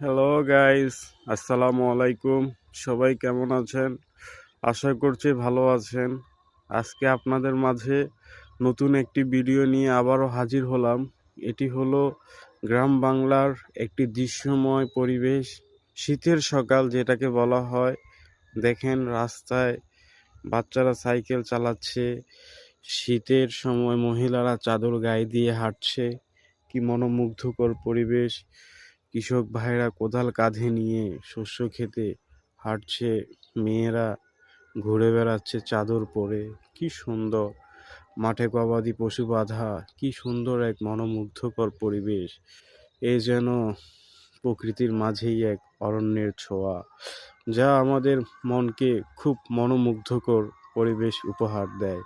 Hello guys, আসসালামু আলাইকুম। সবাই কেমন আছেন? আশা করছি ভালো আছেন। আজকে আপনাদের মাঝে নতুন একটি ভিডিও নিয়ে আবারও হাজির হলাম। এটি হলো গ্রাম বাংলার একটি দৃশ্যময় পরিবেশ, শীতের সকাল যেটাকে বলা হয়। দেখেন রাস্তায় বাচ্চারা সাইকেল চালাচ্ছে, শীতের সময় মহিলারা চাদর গায়ে দিয়ে হাঁটছে। কি মনোমুগ্ধকর পরিবেশ! কৃষক ভাইরা কোদাল কাঁধে নিয়ে শস্য খেতে হাঁটছে, মেয়েরা ঘুরে বেড়াচ্ছে চাদর পরে। কি সুন্দর! মাঠে গবাদি পশু বাঁধা, কি সুন্দর এক মনোমুগ্ধকর পরিবেশ! এ যেন প্রকৃতির মাঝেই এক অরণ্যের ছোঁয়া, যা আমাদের মনকে খুব মনোমুগ্ধকর পরিবেশ উপহার দেয়।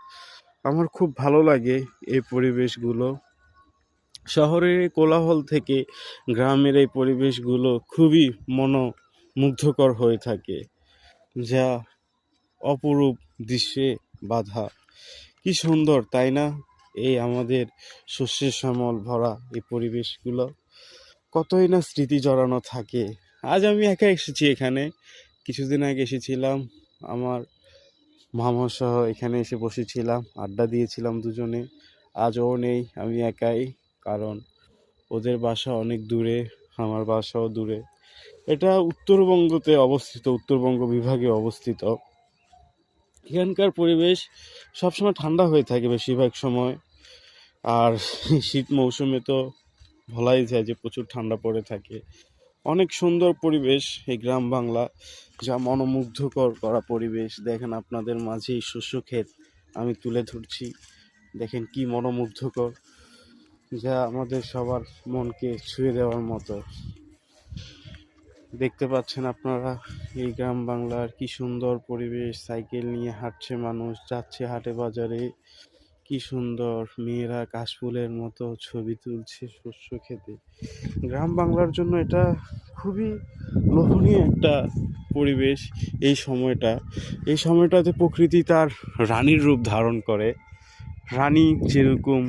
আমার খুব ভালো লাগে এই পরিবেশগুলো। শহরের এই কোলাহল থেকে গ্রামের এই পরিবেশগুলো খুবই মনোমুগ্ধকর হয়ে থাকে, যা অপরূপ দৃশ্যে বাঁধা। কি সুন্দর, তাই না? এই আমাদের শস্যের শ্যামল ভরা এই পরিবেশগুলো কতই না স্মৃতি জড়ানো থাকে। আজ আমি একা এসেছি এখানে, কিছুদিন আগে এসেছিলাম আমার মামা সহ, এখানে এসে বসেছিলাম, আড্ডা দিয়েছিলাম দুজনে। আজ ও নেই, আমি একাই, কারণ ওদের বাসা অনেক দূরে, আমার বাসাও দূরে। এটা উত্তরবঙ্গতে অবস্থিত, উত্তরবঙ্গ বিভাগে অবস্থিত। এখানকার পরিবেশ সবসময় ঠান্ডা হয়ে থাকে বেশিরভাগ সময়, আর শীত মৌসুমে তো বলাই যায় যে প্রচুর ঠান্ডা পড়ে থাকে। অনেক সুন্দর পরিবেশ এই গ্রাম বাংলা, যা মনোমুগ্ধকর করা পরিবেশ। দেখেন আপনাদের মাঝে এই শস্য ক্ষেত আমি তুলে ধরছি, দেখেন কি মনোমুগ্ধকর, যা আমাদের সবার মনকে ছুঁয়ে দেওয়ার মতো। দেখতে পাচ্ছেন আপনারা এই গ্রাম বাংলার কি সুন্দর পরিবেশ। সাইকেল নিয়ে হাঁটছে মানুষ, যাচ্ছে হাটে বাজারে। কি সুন্দর, মেয়েরা কাশফুলের মতো ছবি তুলছে শস্য খেতে। গ্রাম বাংলার জন্য এটা খুবই লোভনীয় একটা পরিবেশ। এই সময়টাতে প্রকৃতি তার রানীর রূপ ধারণ করে। রানী যেরকম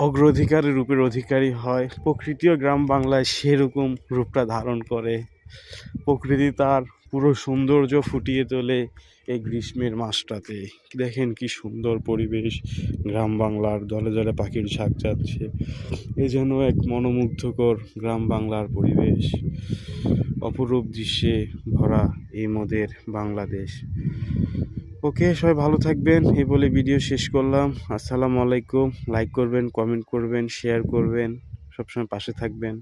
অগ্রাধিকারের রূপের অধিকারী হয়, প্রকৃতিও গ্রাম বাংলায় সেরকম রূপটা ধারণ করে। প্রকৃতি তার পুরো সৌন্দর্য ফুটিয়ে তোলে এই গ্রীষ্মের মাসটাতে। দেখেন কি সুন্দর পরিবেশ, গ্রাম বাংলার দলে দলে পাখির ঝাঁক যাচ্ছে। এ যেন এক মনোমুগ্ধকর গ্রাম বাংলার পরিবেশ, অপরূপ দৃশ্যে ভরা এই মোদের বাংলাদেশ। ওকে, সবাই ভালো থাকবেন এই বলে ভিডিও শেষ করলাম। আসসালামু আলাইকুম। লাইক করবেন, কমেন্ট করবেন, শেয়ার করবেন, সবসময় পাশে থাকবেন।